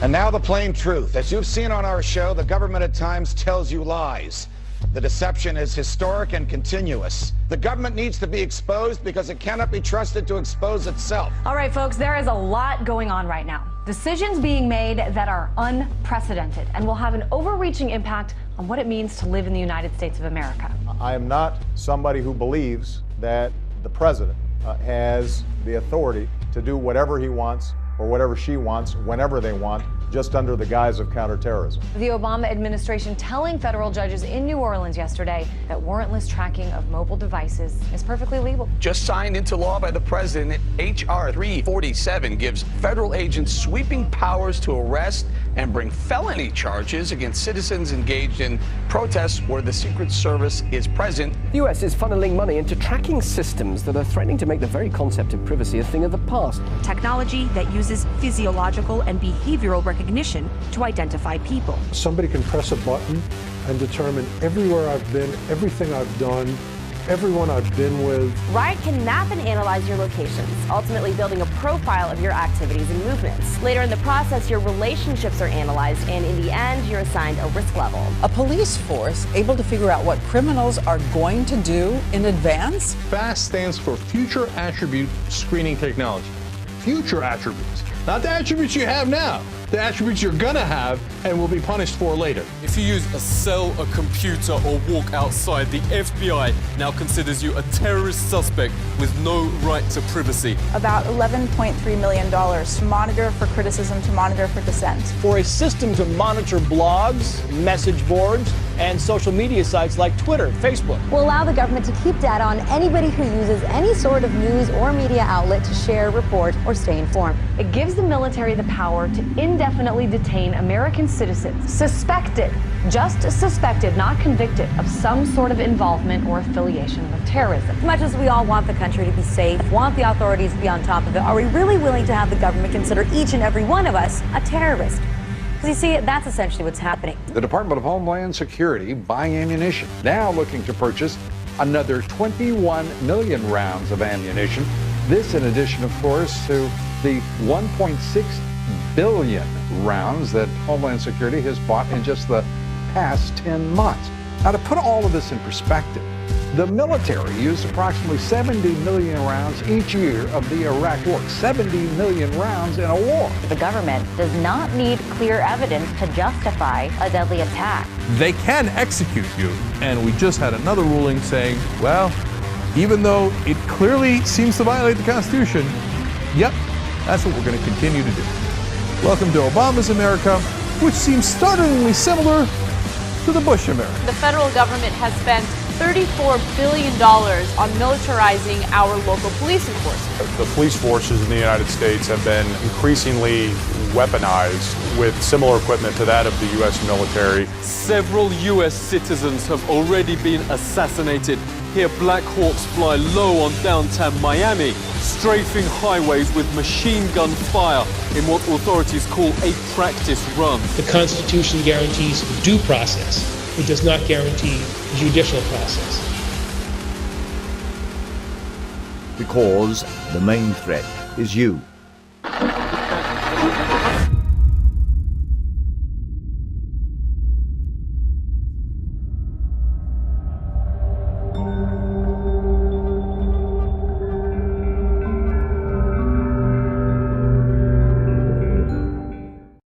And now the plain truth. As you've seen on our show, the government at times tells you lies. The deception is historic and continuous. The government needs to be exposed because it cannot be trusted to expose itself. All right, folks, there is a lot going on right now. Decisions being made that are unprecedented and will have an overreaching impact on what it means to live in the United States of America. I am not somebody who believes that the president has the authority to do whatever he wants or whatever she wants, whenever they want, just under the guise of counterterrorism. The Obama administration telling federal judges in New Orleans yesterday that warrantless tracking of mobile devices is perfectly legal. Just signed into law by the president, H.R. 347 gives federal agents sweeping powers to arrest and bring felony charges against citizens engaged in protests where the Secret Service is present. The U.S. is funneling money into tracking systems that are threatening to make the very concept of privacy a thing of the past. Technology that uses physiological and behavioral recognition to identify people. Somebody can press a button and determine everywhere I've been, everything I've done, everyone I've been with. Riot can map and analyze your locations, ultimately building a profile of your activities and movements. Later in the process, your relationships are analyzed, and in the end, you're assigned a risk level. A police force able to figure out what criminals are going to do in advance? FAST stands for Future Attribute Screening Technology. Future attributes, not the attributes you have now. The attributes you're gonna have and will be punished for later. If you use a cell, a computer, or walk outside, the FBI now considers you a terrorist suspect with no right to privacy. About $11.3 million to monitor for criticism, to monitor for dissent. For a system to monitor blogs, message boards, and social media sites like Twitter, Facebook. Will allow the government to keep data on anybody who uses any sort of news or media outlet to share, report, or stay informed. It gives the military the power to indefinitely detain American citizens suspected, just suspected, not convicted, of some sort of involvement or affiliation with terrorism. As much as we all want the country to be safe, want the authorities to be on top of it, are we really willing to have the government consider each and every one of us a terrorist? Because you see, that's essentially what's happening. The Department of Homeland Security buying ammunition, now looking to purchase another 21 million rounds of ammunition. This in addition, of course, to the 1.6 billion rounds that Homeland Security has bought in just the past 10 months. Now, to put all of this in perspective, the military used approximately 70 million rounds each year of the Iraq War. 70 million rounds in a war. The government does not need clear evidence to justify a deadly attack. They can execute you, and we just had another ruling saying, well, even though it clearly seems to violate the Constitution, yep, that's what we're going to continue to do. Welcome to Obama's America, which seems startlingly similar to the Bush America. The federal government has spent $34 billion on militarizing our local police enforcement. The police forces in the United States have been increasingly weaponized with similar equipment to that of the U.S. military. Several U.S. citizens have already been assassinated. Here, Black Hawks fly low on downtown Miami, strafing highways with machine gun fire in what authorities call a practice run. The Constitution guarantees due process. It does not guarantee judicial process. Because the main threat is you.